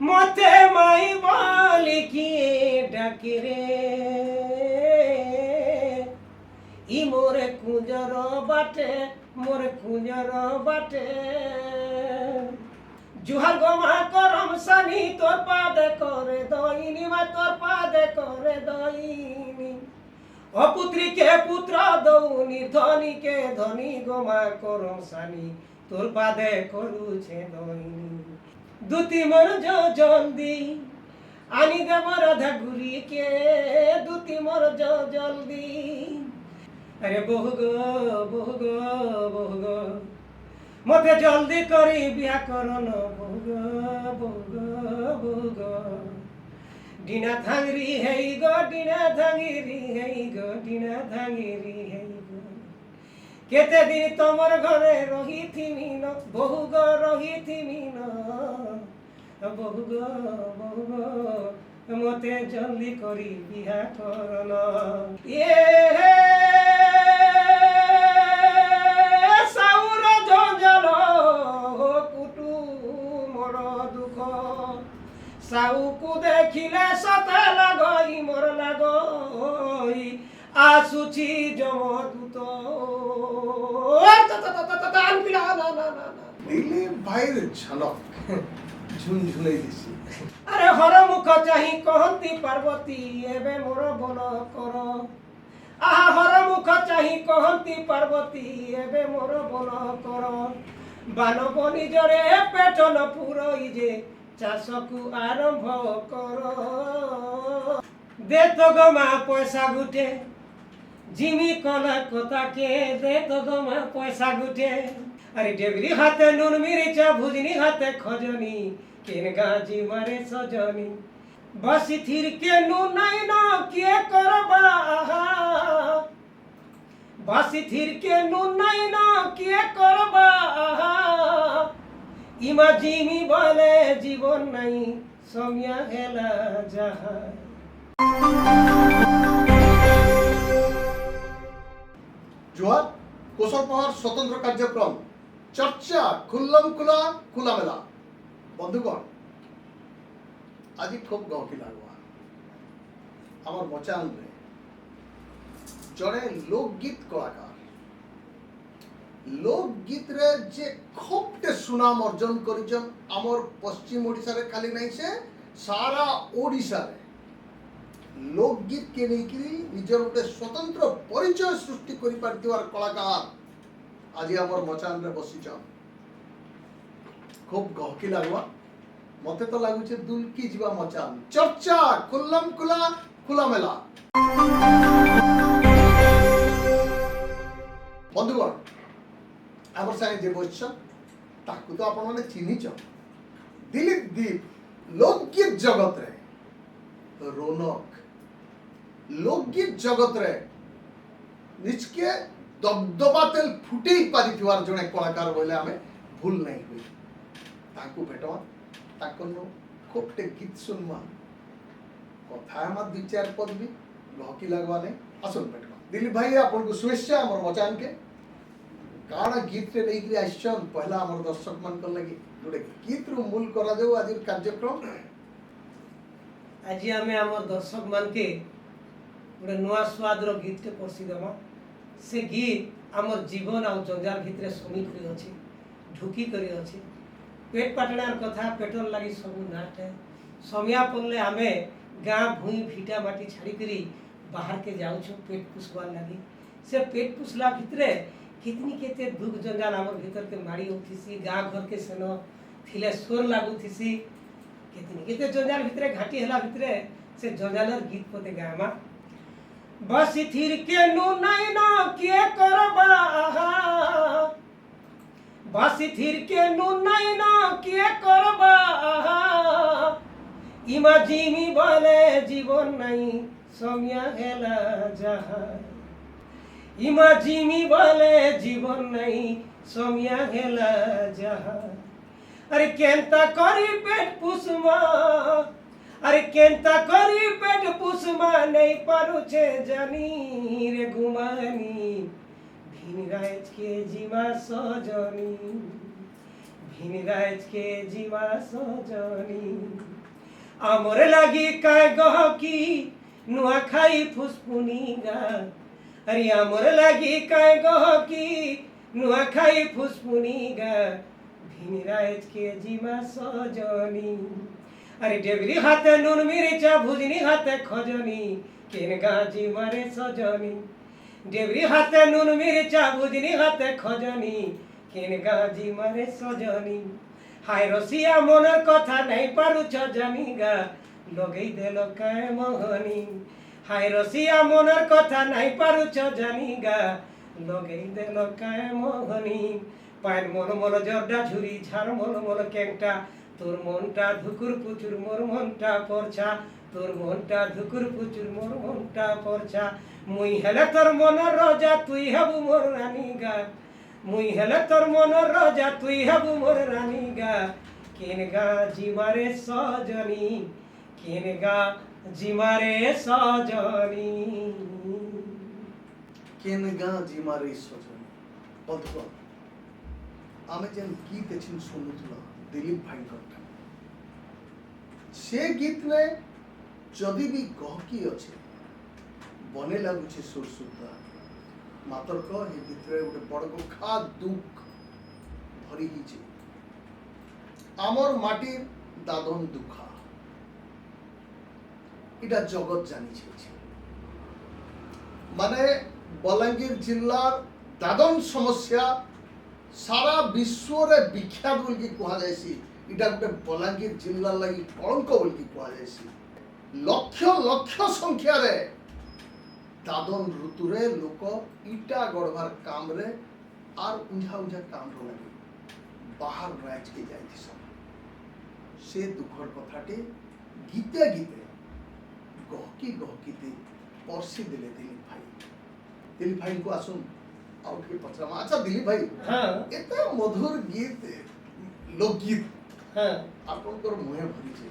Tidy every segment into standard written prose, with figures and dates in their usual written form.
মতে মাই বলি কি ডাকে রে ই মোরে কুঞ্জর বাটে মোরে কুঞ্জর বাটে জুহার গোমা করম সানি তোর পাদে করে দইনি মা তোর পাদে করে দইনি অপুত্রীকে পুত্র দৌনি ধনীকে ধনী গোমা করম সানি তোর পাদে করুছে দইনি দুতি মর জলদি আনি দেব রাধা ঘুরিকে দুতি মর জলদি আরে বহু গো বহু গো বহু গো মতে জলদি করি বিয়া করন বহু গো বহু গো বহু গো ডিনা থাঙ্গরি হেই গো ডিনা থাঙ্গিরি হেই গো ডিনা থাঙ্গিরি হেই গো কেতে দিন তোমার ঘরে রহিথিমি ন বহু গো রহিথিমি ন বহু গো বহু গো মতে জলদি করি বিয়া করন এ সাউর জঞ্জাল কুটু মোর দুঃখ সাউকু দেখিলে সতে লাগই মোর লাগই আসুছি যমদূত দিলীপ ভাইয়ের ঝলক ঝুনঝুনাই দিছি। আরে হর মুখ চাহি কহন্তি পার্বতী এবে মোর বল কর আহা হর মুখ চাহি কহন্তি পার্বতী এবে মোর বল কর বানব নিজরে পেটন পুরই যে চাষকু আরম্ভ কর দে তো গমা পয়সা গুটে জিমি কলা কথাকে দে তো গমা পয়সা গুটে আরে ডেবরি হাতে নুন মিরিচা ভুজনি হাতে খজনি কেন গাজি মারে সজনি বসি থির কে নুন নাই না কে করবা বসি থির কে নুন নাই না কে করবা ইমা জিমি বলে জীবন নাই সমিয়া হেলা যাহা জোয়ার কোশল পাওয়ার স্বতন্ত্র কার্যক্রম চর্চা খুল্লম খুলা খোলামেলা বন্ধুগণ আজি খুব গহকি লাগবা আমার মচানরে জনে লোকগীত কলাকার লোকগীতরে যে খুবটে সুনাম অর্জন করিছেন আমার পশ্চিম ওড়িশারে খালি নাই সে সারা ওড়িশারে লোকগীত কে নেইকি নিজের গোটে স্বতন্ত্র পরিচয় সৃষ্টি করি পারিবার কলাকার আজি আমার মচানরে বসিছন খুব গহকি লাগবা মতে তো লাগুছে দুলকি ଯିବା মচান চর্চা খুল্লম খুলা খোলামেলা বন্ধুগণ আমার সাথে যে বসছেন তাকে তো আপনারা চিনিছ দিলীপ দীপ লোকগীত জগতরে রৌনক লোকগীত জগতরে নিজকে দবদবা তেল ফুটেই পারিଥିବାର ଜଣେ କଳାକାର ବୋଇଲେ ଆମେ ଭୁଲ ନାହିଁ ହୁଏ ତାଙ୍କୁ ଭେଟମା ତାଙ୍କର ଖୁବଟେ ଗୀତ ଶୁଣମା କଥା ହେମା ଦୁଇ ଚାରି ପଦ ବି ଲହକି ଲାଗବା ନାହିଁ ଆସନ୍ ଭେଟମା ଦିଲ୍ଲୀପ ଭାଇ ଆପଣଙ୍କୁ ଶୁଭେଚ୍ଛା ଆମର ମଚାନକେ କାଣା ଗୀତରେ ନେଇକିରି ଆସିଛନ୍ ପହିଲା ଆମର ଦର୍ଶକ ମାନଙ୍କର ଲାଗି ଗୋଟେ ଗୀତରୁ ମୂଲ କରାଯାଉ ଆଜିର କାର୍ଯ୍ୟକ୍ରମ ଆଜି ଆମେ ଆମର ଦର୍ଶକ ମାନକେ ଗୋଟେ ନୂଆ ସ୍ୱାଦର ଗୀତଟେ ପରସିଦେମା ସେ ଗୀତ ଆମର ଜୀବନ ଆଉ ଜଞ୍ଜାଳ ଭିତରେ ସମିତ କରି ଅଛି ଢୁକି କରି ଅଛି পেট পাটনার কথা পেটর লাগি সবু নাটে সমিয়া পড়লে আমি গাঁ ভুঁই ভিটা মাটি ছাড়িকি বাহারকে যাচ্ছু পেট পুষবার লাগি সে পেট পুষলা ভিতরে কিতনি কেতে দুঃখ জঞ্জাল আমার ভিতরকে মাড়ি উঠিছি গাঁ ঘরকে সেন থিলে সোর লাগুথিছি কিতনি কেতে জঞ্জাল ভিতরে ঘাটি হেলা ভিতরে সে জঞ্জালের গীত পতে গামা বসি থির কে নু নাই না কে করবা বাসি থির কে নুন নাই না কে করবা ইমা জিমি বলে জীবন নাই সমিয়া হেলা যাহা ইমা জিমি বলে জীবন নাই সমিয়া হেলা যাহা আরে কেনতা করি পেট পুষমা আরে কেনতা করি পেট পুষমা নেই পারুছে জানি রে ঘুমানি ভিনরাজ কে জিমা সজনী ভিনরাজ কে জিমা সজনী আমরে লাগি কায় গহকি নুয়া খাই ফুসপুনি গা আরে আমরে লাগি কায় গহকি নুয়া খাই ফুসপুনি গা ভিনিরাজ কে জিমা সজনি আরে ডেবরি হাতে নুন মিরিচা ভুজনি হাতে খজনি কেন গাজি মারে সজনি ডেবরি হাতে নুন মিরিচা ভুজনি হাতে খজনি কেন গাজি মারে সজনি হায় রসিয়া মনের কথা নাই পারুছ জানি গা লগেই দেল কায় মোহনি হায় রসিয়া মনের কথা নাই পারুছ জানি গা লগেই দেল কায় মোহনি পায়ের মল মল জর্দা ঝুরি ঝাড় মল মল ক্যাংটা তোর মনটা ধুকুর পুচুর মোর মনটা পরছা তোর মনটা ধুকুর পুচুর মোর মনটা পরছা মুই হেলে তোর মনের রজা তুই হবু মোর রানী গা মুই হেলে তোর মনের রজা তুই হবু মোর রানী গা কেন গা জিমারে সজনি কেন গা জিমারে সজনি কেন গা জিমারে সজনি বন্ধু আমি যেন গীত এছেন শুনুছিল দিলীপ ভাইଙ୍କର ସେ ଗୀତରେ ଯଦି ବି ଗହକି ଅଛେ ବନେ ଲାଗୁଛେ ସୁରସୁତା ମାତ୍ର ଏ ଗୀତରେ ଗୋଟେ ବଡ଼ ଦୁଃଖା ଦୁଃଖ ଭରି ହେଇଛି ଆମର ମାଟିର ଦାଦନ ଦୁଃଖା এটা জগৎ জানিছে মানে বলাঙ্গীর জেলার দাদন সমস্যা সারা বিশ্বরে বিখ্যাত বলকি কুহযাইছি এটা গোটে বলাঙ্গীর জিল্লার লাগি কলঙ্ক বলকি কুহযাইছি লক্ষ লক্ষ সংখ্যারে দাদন ঋতুরে লোক ইটা গড়বার কামরে আর উঝা উঝা কামর লাগি বাহার রাজকে যাইছিস সে দুঃখর কথাটি গীতে গীতে গহকি গহকিতে পরশি দিলে দিলীপ ভাইଙ୍କୁ আসুন ଆଉ ଟିକେ ପଚରାମା ଆଚ୍ଛା ଦିଲ୍ଲୀପ ଭାଇ ଏତେ ମଧୁର ଗୀତ ଲୋକଗୀତ ଆପଣଙ୍କର ମୁହଁ ଭରିଛି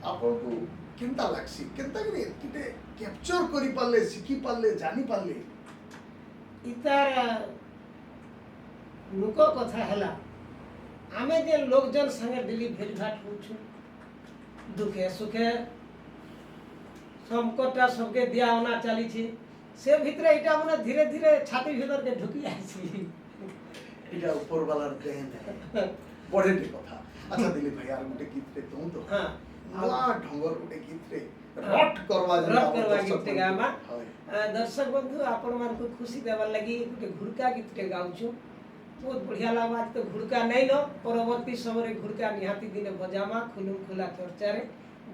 ଆପଣଙ୍କୁ କେନ୍ତା ଲାଗ୍ସି କେନ୍ତା କରି ଏତେ କ୍ୟାପଚର କରିପାରିଲେ ଶିଖିପାରିଲେ ଜାଣିପାରିଲେ ইতার লোক কথা হেলা আমি যে লোকজন সঙ্গে ডেলি ভেটঘাট হচ্ছু দুঃখে সুখে সংকটটা সবকে দিয়া আনা চালিছে সে ভিতরে এটা মানে ধীরে ধীরে ছাতি ভিতরকে ঢুকি আসছি এটা উপরওয়ালার দেন বড়েটি কথা আচ্ছা দিলীপ ভাই আর গোটে গীতরে তুমি তো হ্যাঁ নয়া ঢঙ্গর গোটে গীতরে রট করবা গীতଟେ গামা দর্শক বন্ধু আপন মানকু খুশি দেবার লাগি গোটে ঘুরকা গীতଟେ গাউଛୁ বহুত বঢ়িয়া লাগবা তো ঘুরকা নাই ন পরবর্তী সময়ে ঘুরকা নিহাতি দিনে বজামা খুলুম খুলা চর্চারে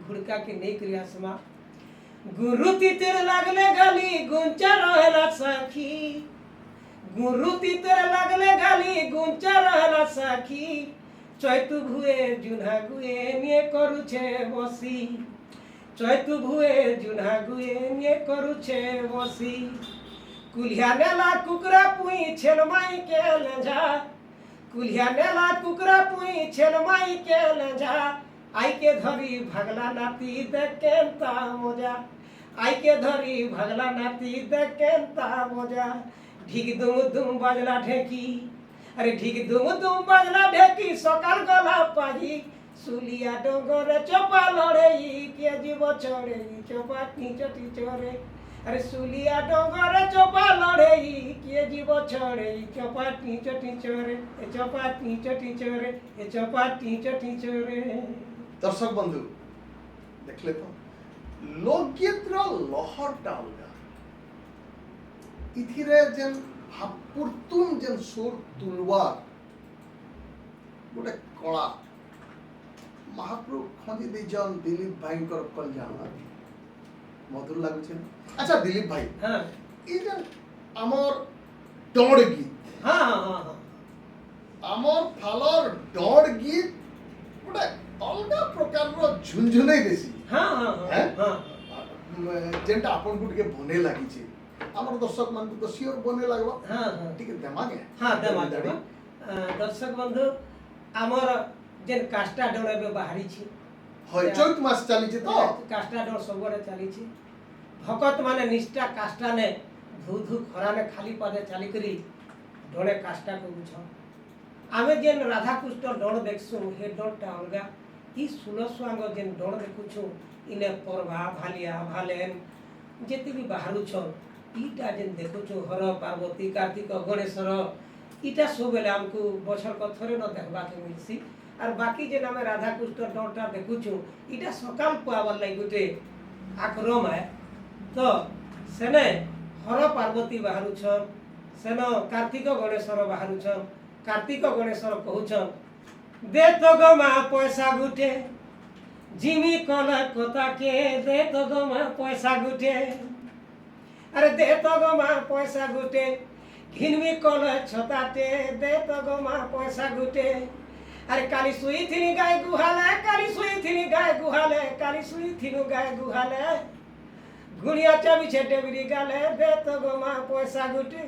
ঘুরকা কে নেই করি আসমা गुरु तीतर लागले गाली गुंचा रहला साखी गुरु तीतर लागले गाली गुंचा रहला साखी चैतु भुए जुन्हा गुए निये करूछे बसी चैतु भुए जुन्हा गुए निये करूछे बसी कुलिया नेला कुकरा पुई छेलमाई के लेझा कुलिया नेला कुकरा पुई छेलमाई के लेझा आई के धरी भगला नाती देखेंता मोजा आई के धरी भगला नाती देखेंता मोजा ढिक दुम दुम बाजला ढेकी अरे ढिक दुम दुम बाजला ढेकी सकाल गला पाही सुलिया डोंगर चोपा लड़ेई के जीव चढ़े चोपा टीचटी चोरे अरे सुलिया डोंगर चोपा लड़ेई के जीव चढ़े चोपा टीचटी चोरे चोपा टीचटी चोरे चोपा टीचटी चोरे दर्शक बंधु देखले तो लोकगीतर लहरटा अलगा इथिरे जेन भावपूर्तुम जेन सुर तुलवार गोटे कला महाप्रभु खंजी देजन दिलीप भाईकर कल्याण मधुर लागुछे अच्छा दिलीप भाई हां ई जेन हमर डॉड गीत हां हां हां हमर फालर डॉड गीत गोटे अलगा प्रकार झुनझुनाई देसी हां हां हां जेंटा आपन को टिके बने लागि छी हमर दर्शक मान को सियोर बने लागबा हां हां टिके देमागे हां देमागे दर्शक बंधु हमर जेन काष्टा डोर बे बाहरी छी होय चैत मास चली छी तो काष्टा डोर सबरे चली छी भगत माने निष्ठा काष्टा ने धू धू खरा ने खाली पादे चली करी डोळे काष्टा को बुझ आमे जेन राधा कृष्ण डोर देखसु हे डोरटा अलगा ଇ ସୁଲସୁଆଙ୍ଗ ଯେନ୍ ଡଣ ଦେଖୁଛୁ ଇନେ ପର୍ଭା ଭାଲିଆ ଭାଲେନ୍ ଯେତେ ବି ବାହାରୁଛନ୍ ଇଟା ଯେନ୍ ଦେଖୁଛୁ ହର ପାର୍ବତୀ କାର୍ତ୍ତିକ ଗଣେଶର ଇଟା ସବୁବେଲେ ଆମକୁ ବছରକ ଥରେ ନ ଦେଖବାକେ ମିଲ୍ସି আর বাকি যেন আমি রাধাকৃষ্ণ ডরটা দেখুছু এটা সকাল পাওয়ার লাগি গোটে আক্রম হ্যাঁ তো সেনে হর পার্বতী বাহারুছন সেন কার্তিক গণেশর বাহারুছন কার্তিক গণেশর কহুছন দে তো গো মা পয়সা গুটে জিমি কলকাতাকে দে তো গো মা পয়সা গুটে আরে দে তো গো মা পয়সা গুটে ঘিনবি কল ছতাতে দে তো গো মা পয়সা গুটে अरे काली सुई थी गाय गुहाले काली सुई थी गाय गुहाले काली सुई थी गाय गुहाले गुड़िया चाबी छेटे बिरी गाले दे तो गो माँ पैसा गुटे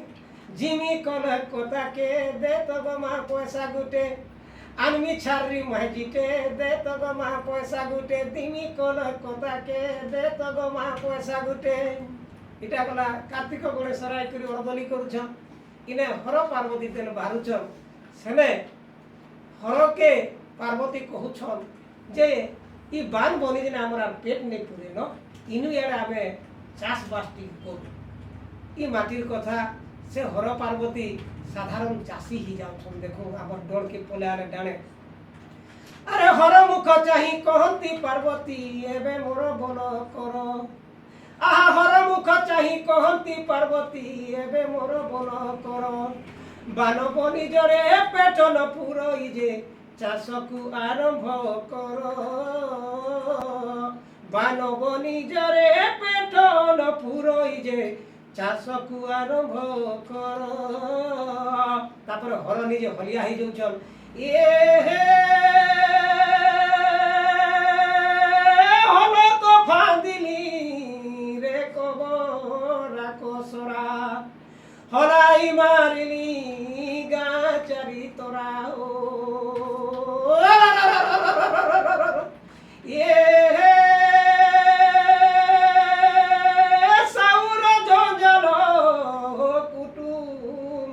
जिमी कल कोता के दे तो गो माँ पैसा गुटे आनमी छारी महजिटे दे तो गो माँ पैसा गुटे दिमी कल कोता के दे तो गो माँ पैसा गुटे इटा गला कार्तिक गणेश राय करी अरदली करूछ इने हर पार्वती तेन बारुछ सेने हरके पार्वती कहूछन जे ई बान बनी दिन हमरा पेट नहीं पुरे न इनु एडा आमे चाष बास्ती करू ई माटिर कथा से हर पार्वती साधारण चाषी ही जाउछन देखो हमर डर के पोलारे डाणे अरे हर मुख चाही कहंती पार्वती एबे मोर बोल कर आहा हर मुख चाही कहंती पार्वती एबे मोर बोल कर बानव निजरे पेट न पुरई जे चाषकु आरंभ कर बानव निजरे पेट न पुरई जे चाषकु आरंभ कर तापर हर निजे हलिया ही जाउछन ए हे हलो तो फांदिली रे कबरा कोसरा हराई मारिली गाचरी तोरा ओ ये साउर जंजल कुटु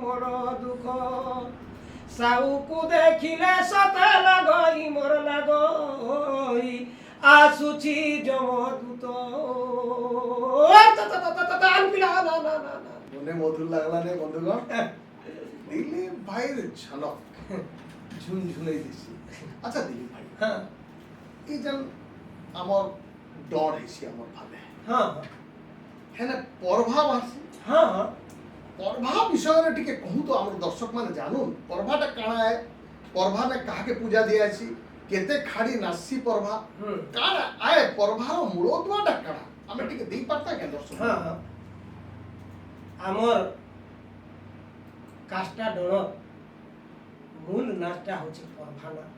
मोर दुख साउ को देखिले सते लगई मोर लगई आसुची जमदूत মনে মধুর লাগলা নে বন্ধুগণ দিলীপ ভাইয়ের ঝলক ঝুনঝুনাই দিছি আচ্ছা দিলীপ ভাই হ্যাঁ এই যেন আমার ডর হইছি আমার ভাবে হ্যাঁ হ্যাঁ পর্ভা ভাসি হ্যাঁ পর্ভা বিষয়ে টিকে কহু তো আমার দর্শক মানে জানুন পর্ভাটা কাଣା है পর্ভা নে কাহাকে পূজা দিয়াছি কেতে খাড়ি নাসি পর্ভা কাଣା আয় পর্ভার মূলদুয়াটা কাଣା আমি টিকে দেই পারতা কেন দর্শক হ্যাঁ আমার কাষ্টা ডর মূল নাচটা হচ্ছে পর্ভা নাচ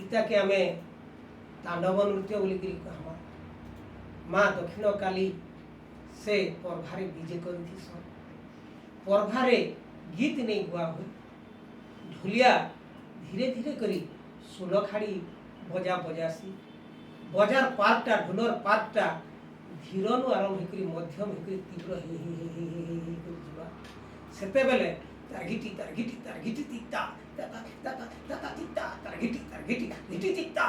ইটাকে আমি তাণ্ডব নৃত্য বলি কহমা মা দক্ষিণ কালী से पर्भारे विजय कर पर्भारे गीत नहीं गुआ हुई ढुलिया धीरे धीरे करी सुल खाड़ी बजा बजासी बजार पार्टा ढोलर पार्टा धीरनु आरंभ होकर मध्यम होकर तीव्र सेते बेले तारगिटी तारगिटी तारगिटी तिक्ता ताता ताता ताता तिक्ता तारगिटी तारगिटी गिटी तिक्ता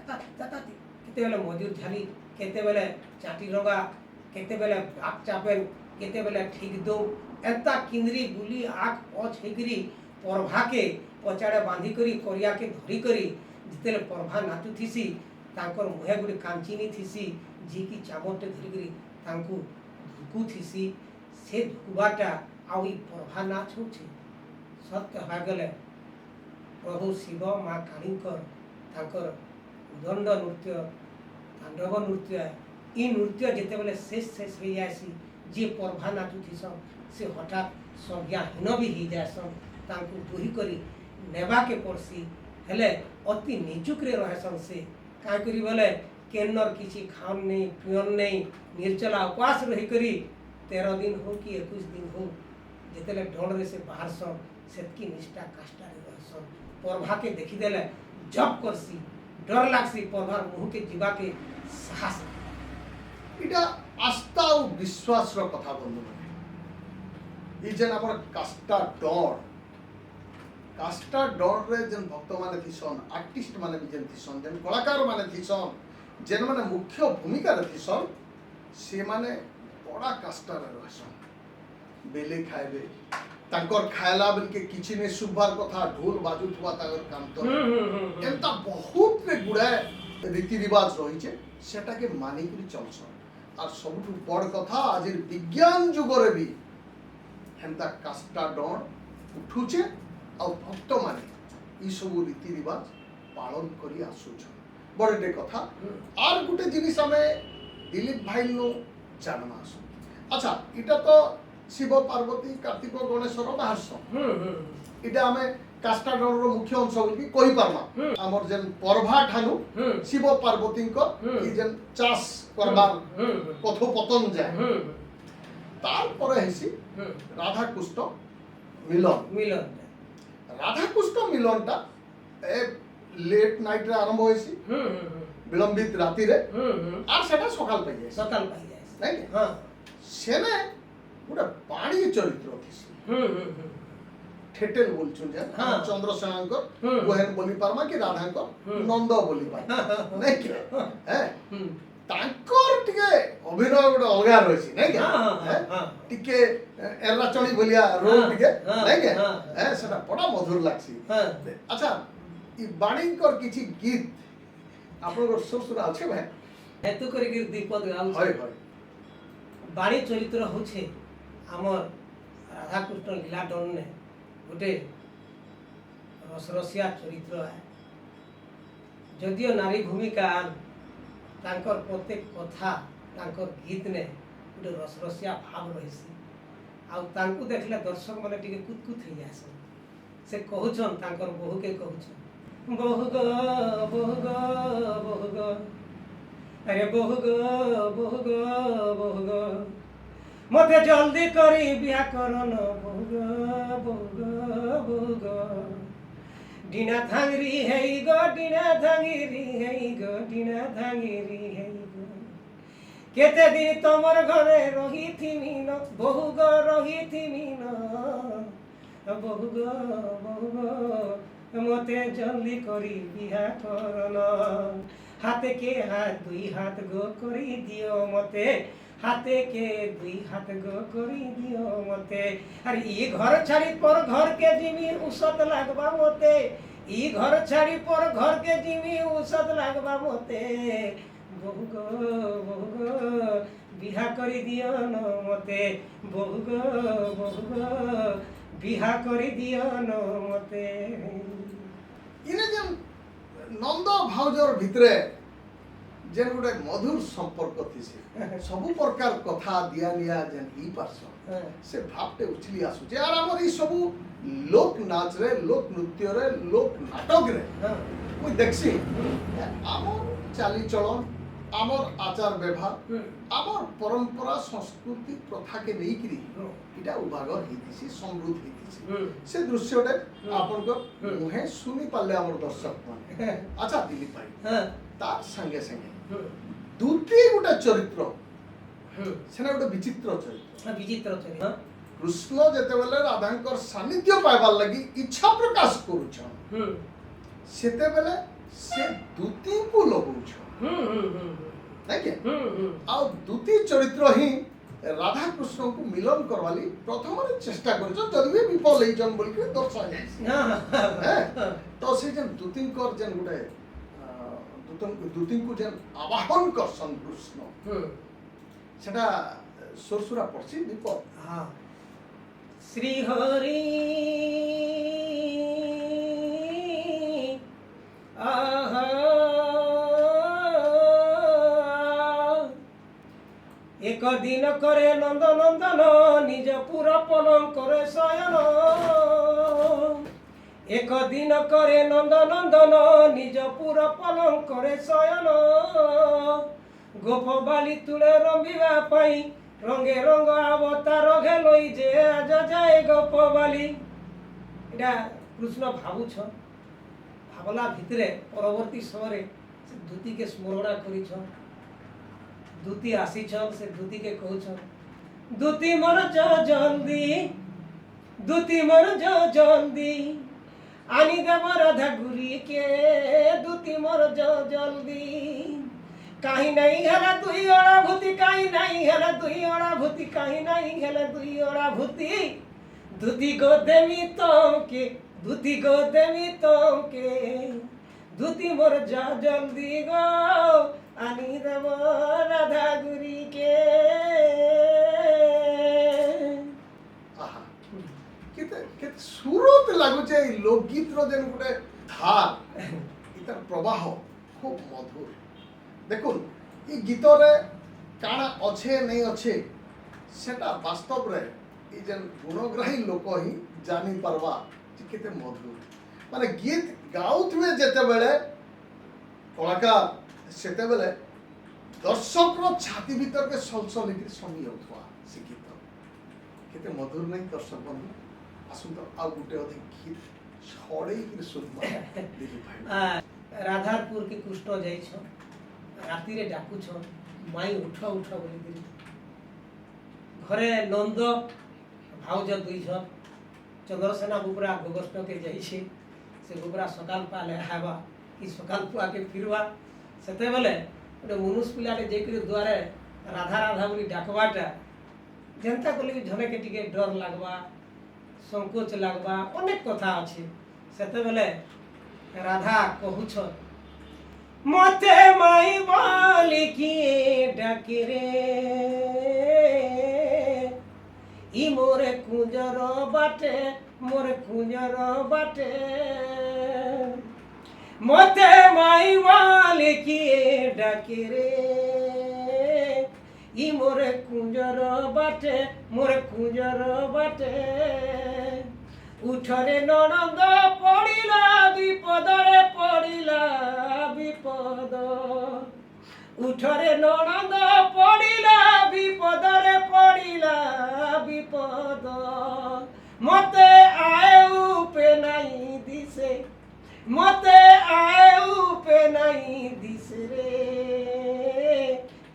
ताता ताता केते बेले मजूर झाली केते बेले चाटी रंगा केते बेले आग चापेन केते बेले ठीक दो एता किंदरी बुली आग पछ हेकरी पर्भा के पचाड़े बांधी करी करिया के धरी करी जितेले पर्भा नाचु थिसी तांकर मुहे गुडी कांचीनी थिसी जी की चामटे धरी करी तांकु धुकु थिसी से धुकुबाटा आउ ई पर्भा नाच होछि सत्य हा गले प्रभु शिव मां कालीकर तांकर उदंड नृत्य तांडव नृत्य ई नृत्य जिते बेले शेष शेष हो जासी जे पर्भा नाचुथीसन से हठात संज्ञाहीन भी हो जासन तांकु दूरी करी नेबा के पड़सी हेले अति निचुकरे रहसन से का करी बोले केनर किछि खान नहीं पियन नहीं निर्जला उपवास रही करी 13 दिन हो कि 21 दिन हो जितेले ढोल रे से बाहर सन सेतकी निष्ठा काष्टा रे रहसन पर्भा के देखि देले जब करसी डर लागसी पर्भार मुह के जीवा के साहस এটা আস্থা ও বিশ্বাসর কথা বন্ধু মানে এই যেন আমার কাষ্টা ডর काष्टा डर रे जन भक्त माने थिसन आर्टिस्ट माने भी जन थिसन जन कलाकार माने थिसन जेन माने मुख्य भूमिका रे थिसन से माने बड़ा काष्टा रे रहसन बेले खाइबे तांकर खायला बेल के किछि ने सुबार कथा ढोल बाजुथुवा तागर काम तो एंता बहुत रे गुडा रीति रिवाज रही छे सेटा के मानि करी चलसन और सबटु बड़ कथा आज विज्ञान जुग रे भी हेंता काष्टा डर उठुचे और भक्त माने ई सब रीति रिवाज पालन करी आसुछन बड़े कथा और गुटे जिनिस हमें दिलीप भाई नो जानना आसु अच्छा इटा तो शिव पार्वती कार्तिक गणेशर बाहरस इटा हमें काष्टा डर मुख्य अंश बोली कहि पारमा हमर जेन पर्भा ठानु शिव पार्वती को ई जेन चास करबार कथोपतन जाय तार पर हेसी राधा कृष्ण मिलन राधा कृष्ण मिलनटा ए लेट नाइट रे आरंभ होइसी विलंबित राति रे आर सेटा सकाल पाइ जाय नै कि हां सेने गुडा पाणी चरित्र थिसी ठेटेल बोलछुन जे चंद्रसेनांकर गोहेन बोली पारमा कि राधांकर नंद बोली पाय नै कि हे तांकर टिके अभिनय गुडा अलगा रहसी नै कि टिके एरा चणी बोलिया रोल टिके नै कि हे सेटा बड़ा मधुर लागसी अच्छा ई बाणीकर किछि गीत आपन सुर আছে भाई हेतु करी के दीपद गाल होय होय बाणी चरित्र होछे हमर राधा कृष्ण लीला डन ने गोटे रसरसिया चरित्र है जदियो नारी भूमिका तांकर प्रत्येक कथा तांकर गीत ने गोटे रसरसिया भाव रहिसी आ तांकु देखले दर्शक माने टिके कुतकुत हो जासन से कहउछन तांकर बहु के कहउछन बहु गो बहु गो बहु गो अरे बहु गो बहु गो बहु गो मते जल्दी करी बिया करन बहु गो बहु गो बहु गो डिना थांगरी हेई गो डिना थांगरी हेई गो डिना थांगरी हेई गो केते दिन तमर घरे रही थिमी न बहु गो रही थिमी न बहु गो मते जल्दी करी बिया करन हाथे के हाथ दुई हाथ गो करी दियो मते हाथे के दुई हाथ गो करी दियो मते अरे ई घर छाड़ी पर घर के जिमी उसत लागबा मते ई घर छाड़ी पर घर के जिमी उसत लागबा मते बहु गो बिहा करी दियो न मते बहु गो बिहा करी दियो न मते इने जन नंद भाउजर भितरे जेन गोटे मधुर संपर्क थिसे सबु प्रकार कथा दिया निया जेन ही पारस से भावटे उछली आसु जे आर हमर ई सबु लोक नाच रे लोक नृत्य रे लोक नाटक रे कोई देखसी हमर चाली चलन हमर आचार व्यवहार हमर परंपरा संस्कृति प्रथा के नहीं करी इटा उभागर हितिसी समृद्ध हितिसी से दृश्यटे आपन को मुहे सुनी पाले हमर दर्शक माने अच्छा दिलीप भाई तार संगे संगे दूती गुटा चरित्र सेना गुटा विचित्र चरित्र कृष्ण जेते बेले राधांकर सानिध्य पाइबार लगी इच्छा प्रकाश करूछन सेते बेले से दूती को लगौछन देखिए आ दूती चरित्र ही राधा कृष्ण को मिलन करवाली प्रथम रे चेष्टा करछ जदि भी विफल हे जन बोल के दर्शाय तो से जन दूतींकर जन गुटे दूती को जन आवाहन करसन कृष्ण सेटा सुरसुरा पड़सी विपद हां श्री हरि आहा एक दिन करे नंद नंदन निज पूरा पलम करे शयन एक दिन करे नंद नंदन निज पूरा पलम करे शयन गोप बाली तुले रंबिवा पाई रंगे रंग अवतार घेलई जे आज जाए गोप बाली इटा कृष्ण भावुछ भावला भितरे परवर्ती समय दूती के स्मरण करिछ दूती आसीछ से दूती के कहछ दूती मन जो जल्दी दूती मन जो जल्दी আনি দেব রাধা ঘুরিকে দুতি মোর জলদি কাহি নাই হেলা দুই ওড়া ভূতি কাহি নাই হেলা দুই ওড়া ভূতি কাহি নাই হেলা দুই ওড়া ভূতি ধুতি গো দেমি তোকে ধুতি গো দেমি তোকে ধুতি মোর জলদি গো আনি দেব রাধা গুরিকে আহা কেতে কেতে সুরত লাগুছে এই লোকগীতর যেন গোটে ধার এটার প্রবাহ খুব মধুর দেখুন এই গীতরে কাଣା অছে নেই অছে সেটা বাস্তবরে এই যেন গুণগ্রাহী লোক হি জানি পারবা যে কেতে মধুর মানে গীত গাউথিবে যেতেবেলে কলাকার সেতেবেলে দর্শকর ছাতি ভিতরকে সলসলিকি সঙ্গী যাଉଥିବା ସେ ଗୀତ କେତେ ମଧୁର ନାହିଁ ଦର୍ଶକ ବନ୍ଧୁ ଆସନ୍ତୁ ଆଉ ଗୋଟେ ଅଧେ ଗୀତ ଛଡ଼େଇକିରି ଶୁଣିବା ଦିଲ୍ଲୀପ ଭାଇ রাধারপুর কে কৃষ্ণ যাইছ রাতিরে ডাকুছ মাই উঠ উঠ বলিকি ঘরে নন্দ ভাউজ দুইছ চন্দ্রসেনা বুবরা গোবর্ষকে যাইছে সে বুবরা সকাল পালে হাবা কি সকাল পুয়াকে ফিরবা সেতেবেলে ଗୋଟେ ମନୁଷ ପିଲାଟେ ଯାଇକରି ଦୁଆରେ ରାଧା ରାଧା ବୋଲି ଡାକବାଟା ଯେନ୍ତା କଲେ ବି ଝନେକେ ଟିକେ ଡର ଲାଗ୍ବା ସଂକୋଚ ଲାଗ୍ବା ଅନେକ କଥା ଅଛି ସେତେବେଲେ ରାଧା କହୁଛ ମତେ ମାଇ ବୋଲି କିଏ ଡାକେ ରେ ଇ ମୋରେ କୁଞ୍ଜର ବାଟେ ମୋରେ କୁଞ୍ଜର ବାଟେ মতে মাই মালে কিয়ে ডাকে রে ই মোরে কুঞ্জর বাটে মোরে কুঞ্জর বাটে উঠরে ননন্দ পড়িলা বিপদরে পড়িলা বিপদ উঠরে ননন্দ পড়িলা বিপদরে পড়িলা বিপদ মতে আয় উপে নাই দিছে মতে আয়ু পে নাই দিসরে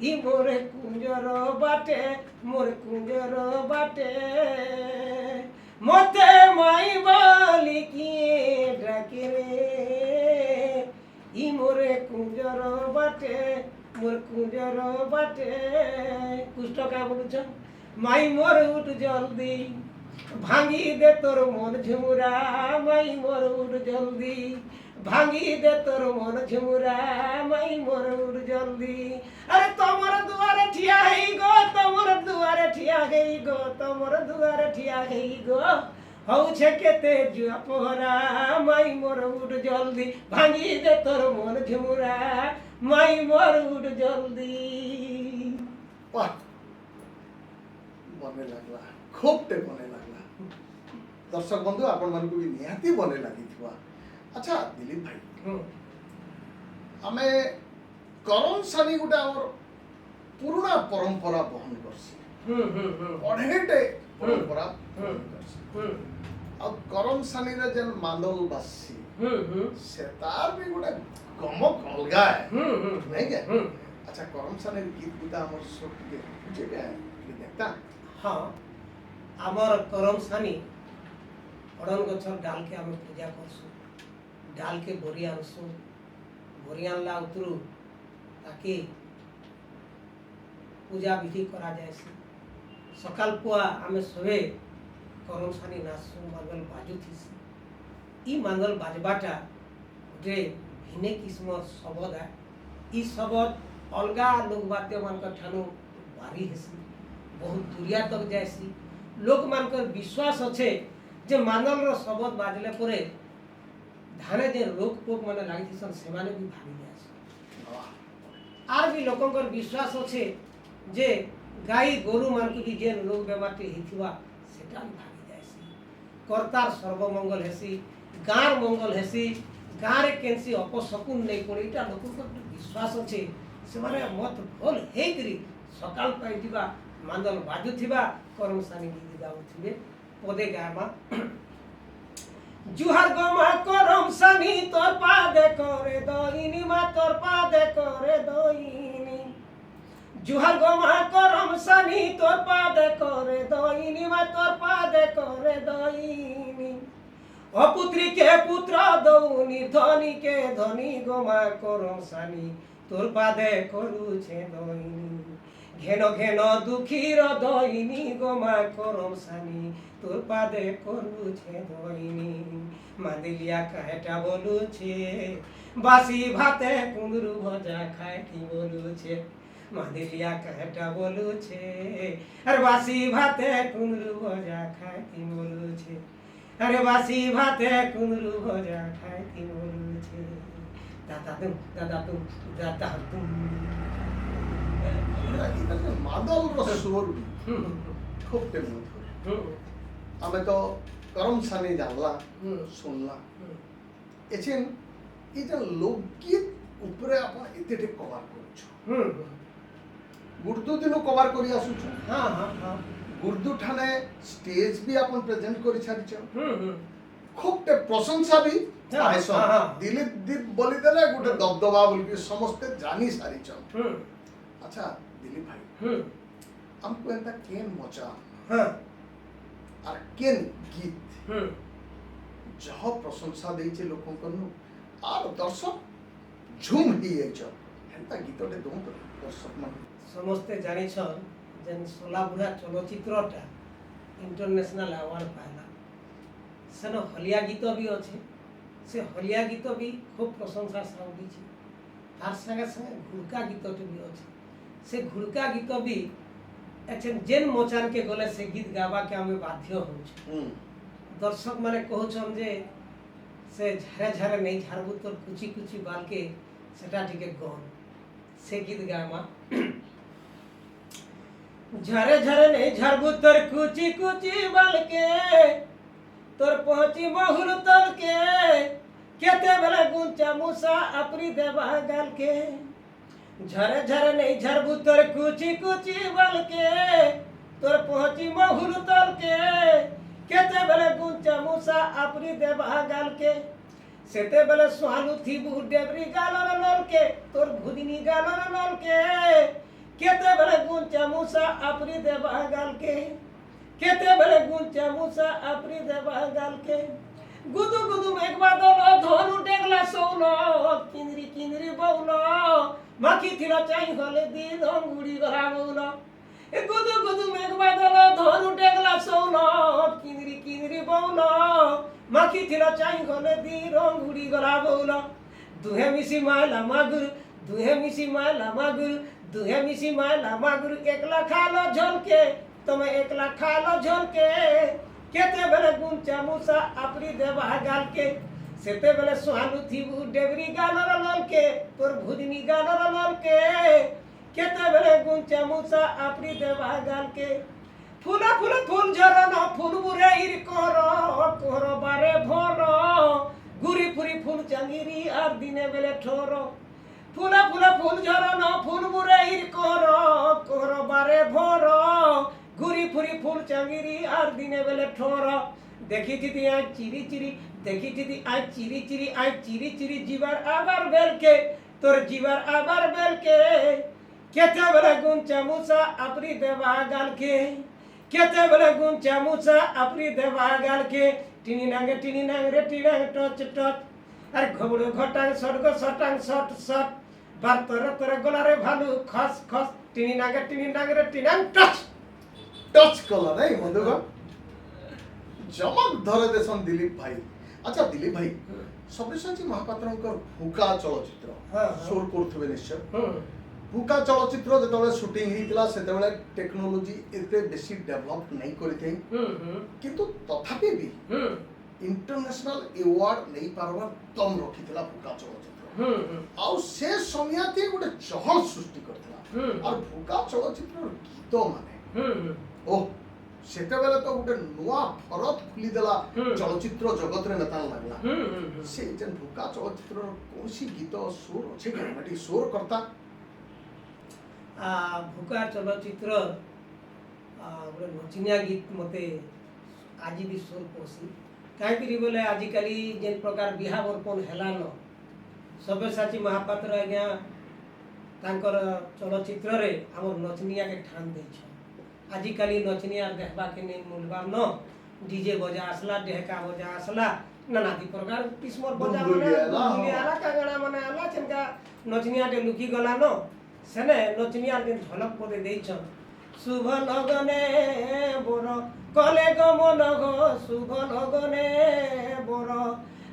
ই মোরে কুঞ্জর বাটে মোরে কুঞ্জর বাটে মতে মাই বলি কি ডাকে রে ই মোরে কুঞ্জর বাটে মোর কুঞ্জর বাটে কুষ্ঠ কা বলছ মাই মোর উঠ জলদি ভাঙি দে তোর মন ঝুমুরা মাই মোর উঠ জলদি ভাঙি দে তোর মন ঝুমুরা মাই মোর উঠ জলদি আরে তোমার দুয়ারে ঠিয়া হেই গো তোমার দুয়ারে ঠিয়া হেই গো তোমার দুয়ারে ঠিয়া হেই গো হউছে কেতে জুয়া পোহরা মাই মোর উঠ জলদি ভাঙি দে তোর মন ঝুমুরা মাই মোর উঠ জলদি বাহ মনে লাগলা খুবটে মনে লাগলা দর্শক বন্ধু আপন মানকু भी निहाती बने लागिथिबा अच्छा दिलीप भाई आमे करम सानी गुटा हमर पुराना परंपरा बहन करसी अढेटे परंपरा बहन करसी अब करम सानी रे जन मांदल बासी से तार भी गुटा गमक अलगा है नहीं क्या अच्छा करम सानी गीत गुटा हमर सब के जेबे देखता हाँ आमर करम सानी अड़न गछर डाल के आम पूजा करसु डाल के बोरी आनसु बोरी आनला उतरू ताकि पूजा विधि करा जाएसी सकाल पुआ आमे सबे करम सानी नाचसु मांगल बाजू थीसी ई मांगल बाजबाटा गोटे भिने किस्म शब्द है ई शब्द अलगा लोक वाद्य मानकर ठानु बारी हेसी बहुत दूरिया तक जाएसी लोक मानकर विश्वास अच्छे जे मांगल रो शब्द बाजले परे धाने जे रोग पोक माने लागि सन से माने भी भागी जाएसी आर भी लोकंकर विश्वास अच्छे जे गाई गोरु मानकु भी जे रोग बेमारटी हिथिवा सेटा भी भागी जाएसी कर्तार सर्वमंगल हेसी गार मंगल हेसी गारे केनसी अपशकुन नहीं पड़ीटा लोकंकर विश्वास अच्छे से माने मत भल हेकरी सकाल पाई दिबा मांदल बाजू थिबा करम सानी गीत गाउथिबे पदे गामा जुहार गमा करम सानी तोर पादे करे दइनी मा तोर पादे करे दइनी जुहार गमा करम सानी तोर पादे करे दइनी मा तोर पादे करे दइनी অপুত্রী কে পুত্র দৌনি ধনী কে ধনী গোমা করম সানি তোর পাদে করুছে দৈনি ঘেন ঘেন দুঃখীর দৈনি গোমা করম সানি তোর পাদে করুছে দৈনি মাদিলিয়া কাহেটা বলুছে বাসি ভাতে কুমড়ু ভজা খায় কি বলুছে মাদিলিয়া কাহেটা বলুছে আর বাসি ভাতে কুমড়ু ভজা খায় কি বলুছে আরে বাসি ভাতে কুমড়ু ভজা খায় কি বলুছে দাদা তুম দাদা তুম এটা যে মাদলর সুর খুব মধুর। আমি তো করম সানি জানলা শুনলা এছেন এটা লোকগীত উপরে আপনার এতে কভার করছ উর্দু দিনও কভার করি আসুছ হ্যাঁ হ্যাঁ হ্যাঁ উর্দু ঠানে স্টেজ বি আপন প্রেজেন্ট করে ছাড়িছ খুব প্রশংসা বি পাইছ দিলীপ দীপ বলি দেলে গোটে দবদবা বলি সমস্তে জানি সারিছ আচ্ছা দিলীপ ভাই আমকু এন্তা কেন মজা হ্যাঁ আর কেন গীত যহ প্রশংসা ଦେଇছে ଲୋକଙ୍କନୁ আর দর্শক ঝুম ହେଇଯାଇଛ ଏନ୍ତା ଗୀତଟେ ଦଉନ୍ତ ଦର୍ଶକ ମାନେ ସମସ୍ତେ ଜାଣିଛନ୍ ଯେନ୍ ସୋଲାବୁଢ଼ା ଚଳଚ୍ଚିତ୍ରଟା ଇଣ୍ଟରନ୍ୟାସନାଲ ଆୱାର୍ଡ ପାଇଲା ସେନ ହଲିଆ ଗୀତ ବି ଅଛେ ସେ ହଲିଆ ଗୀତ ବି ଖୁବ୍ ପ୍ରଶଂସା ସାଉଁଟିଛି ତାର୍ ସାଙ୍ଗେ ସାଙ୍ଗେ ଘୁଡ଼କା ଗୀତଟେ ବି ଅଛେ ସେ ଘୁଡ଼କା ଗୀତ ବି ଏଛେନ୍ ଯେନ୍ ମଚାନକେ ଗଲେ ସେ ଗୀତ ଗାବାକେ ଆମେ ବାଧ୍ୟ ହଉଛୁ ଦର୍ଶକ ମାନେ କହୁଛନ୍ ଯେ ସେ ଝାରେ ଝାରେ ନେଇ ଝାରବୁ ତୋର କୁଚି କୁଚି ବାଲକେ ସେଟା ଟିକେ ଗନ୍ ସେ ଗୀତ ଗାମା ঝরে ঝরে নেই ঝাড়বু তোর কুচি কুচি বালকে তোর পৌঁছি মহুল তলকে কেতে বেলা গুঞ্চা মুসা আপনি দেবা গালকে ঝরে ঝরে নেই ঝাড়বু তোর কুচি কুচি বালকে তোর পৌঁছি মহুল তলকে কেতে বেলা গুঞ্চা মুসা আপনি দেবা গালকে সেতে বেলা সোহালু থিবু ডেবরি গালর নলকে তোর ভুদিনী গালর নলকে কেতে বেলে গুঞ্চা মুসা আপনি দেবা গালকে কেতে বেলে গুঞ্চা মুসা আপনি দেবা গালকে গুদু গুদু মেঘ বাদল ধনু ডেগলা সৌল কিন্দ্রি কিন্দ্রি বৌল মাখি থিল চাই হলে দিন অঙ্গুড়ি গলা বৌল এ গুদু গুদু মেঘ বাদল ধনু ডেগলা সৌল কিন্দ্রি কিন্দ্রি বৌল মাখি থিল চাই হলে দিন অঙ্গুড়ি গলা বৌল দুহে মিশি মাইলা মাগুর দুহে মিশি মাইলা মাগুর দুহে মিশি মাইলা মাগুর একলা খালো ঝলকে তুমি একলা খালো ঝলকে কেতে বেলে গুঞ্চা মুসা আপনি দেবা গালকে সেতে বেলে সোহালু থিবু ডেবরি গালর ললকে তোর ভুদিনী গালর ললকে কেতে বেলে গুঞ্চা মুসা আপনি দেবা গালকে ফুলা ফুলা ফুল ঝরন ফুল বুরে ইর কর কোর বারে ভর ঘুরি ফুরি ফুল চাঙ্গিরি আর দিনে বেলে ঠোর ফুলা ফুলা ফুল ঝরন ফুল বুরে ইর কর কোর বারে ভর ঘুরি ফুরি ফুল চাঙ্গিরি আর দিনে বেলে ঠোর দেখি দিদি আজ চিরি চিরি দেখি দিদি আজ চিরি চিরি আজ চিরি চিরি জিবার আবার বেলকে তোর জিবার আবার বেলকে কেতে বেলে গুঞ্চা মুসা আপনি দেবা গালকে কেতে বেলে গুঞ্চা মুসা আপনি দেবা গালকে টিনি নাঙ্গে রে টিনাং টচ টচ আর ঘবড়ু ঘটাং সর্গ সটাং সট সট বার তোর তোর গলারে ভালু খস খস টিনি নাঙ্গে রে টিনাং টচ টচ কলা নাই বন্ধুগণ জমক ধরে দেশন দিলীপ ভাই আচ্ছা দিলীপ ভাই সব্যসাচী মহাপাত্রଙ୍କର ভুকা চলচ্চিত্র সোর করুথবে নিশ্চয় ভুকা চলচ্চিত্র যেতବେଳେ শুটিং ହେଇଥିଲା ସେତେବେଳେ ଟେକ୍ନୋଲୋଜି ଏତେ ବେଶୀ ଡେଭଲପ ନାଇଁ କରିଥାଇ କିନ୍ତୁ ତଥାପି ବି ଇଣ୍ଟରନ୍ୟାସନାଲ ଆୱାର୍ଡ ନେଇ ପାରବାର ଦମ ରଖିଥିଲା ଭୁକା ଚଳଚ୍ଚିତ୍ର ଆଉ ସେ ସମୟାତି ଗୋଟେ ଚହଳ ସୃଷ୍ଟି କରିଥିଲା ଆଉ ଭୁକା ଚଳଚ୍ଚିତ୍ରର ଗୀତ ମାନେ ଓ ସେତେବେଳେ ତ ଗୋଟେ ନୂଆ ଫରକ ଖୋଲିଦେଲା ଚଳଚ୍ଚିତ୍ର ଜଗତରେ ନେତା ଲାଗିଲା ସେ ଯେନ୍ ଭୁକା ଚଳଚ୍ଚିତ୍ରର କୌଣସି ଗୀତ ସ୍ୱର ଅଛି କି ଆମେ ଟିକେ ସ୍ୱର କର୍ତ୍ତା ভুকা চলচ্চিত্র গোটে নচিনিয়া গীত মতে আজি বি সোর পড়ছি কাইকি বলে আজিকালি যেন প্রকার বিহা বর্পণ হেলান সব্যসাচী মহাপাত্র আজ্ঞা তাঙ্কর চলচ্চিত্রে আমার নচনিয়াকে ঠান ଦେଇଛ আজিকালি নচনিয়ার দেখবাকে নেই মূলবার ন ডিজে বজা আসলা ডেহকা বজা আসলা नानादी प्रकार किस्मर बजा बुलबुलिया माने आला, बुलबुलिया आला कागणा माने आला चनका नचनिया टे लुकी गला न सेने नचनिया दिन झलक पदे देइछ शुभ लगने बोर कले गमन गो शुभ लगने बोर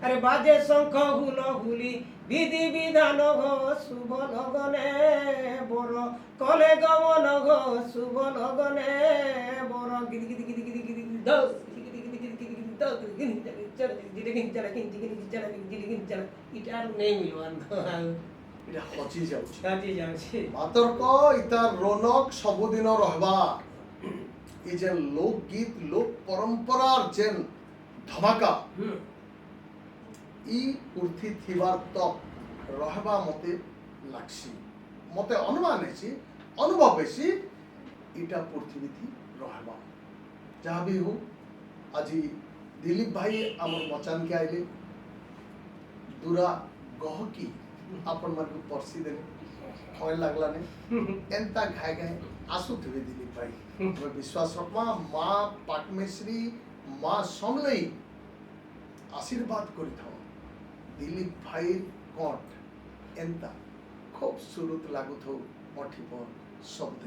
अरे बाजे शंख हुल हुली विधि विधान गो शुभ लगने बोर कले गमन गो शुभ लगने बोर गिद गिद गिद गिद गिद गिद दो इटार नहीं मिलवान এটা হচি যাଉଛି काटी जाउछि মাতর্ক ইতার রৌনক সবুদিন রহবা এই যে লোকগীত লোক পরম্পরার যেন ধমাকা ই উর্থি থিবার তক রহবা মতে লাগছি মতে অনুমান হেছি অনুভব হেছি এটা পৃথিবীথি রহবা যাহা বি হো আজি দিলীপ ভাই আমার মচানকে আইলে দুরা গহকি আপন মানকু পরসি দেলে ভয় লাগলা নে এন্তা ঘাই ঘাই আসু থিবে দিলীপ ভাই তুমি বিশ্বাস রখমা মা পাটমেশ্রী মা সমলেই আশীর্বাদ করি থাও দিলীপ ভাইয়ের কণ্ঠ এন্তা খুব সুরত লাগু থাও মঠি পর শব্দ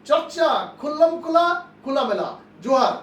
চর্চা খুল্লম খোলা খোলামেলা জোহার।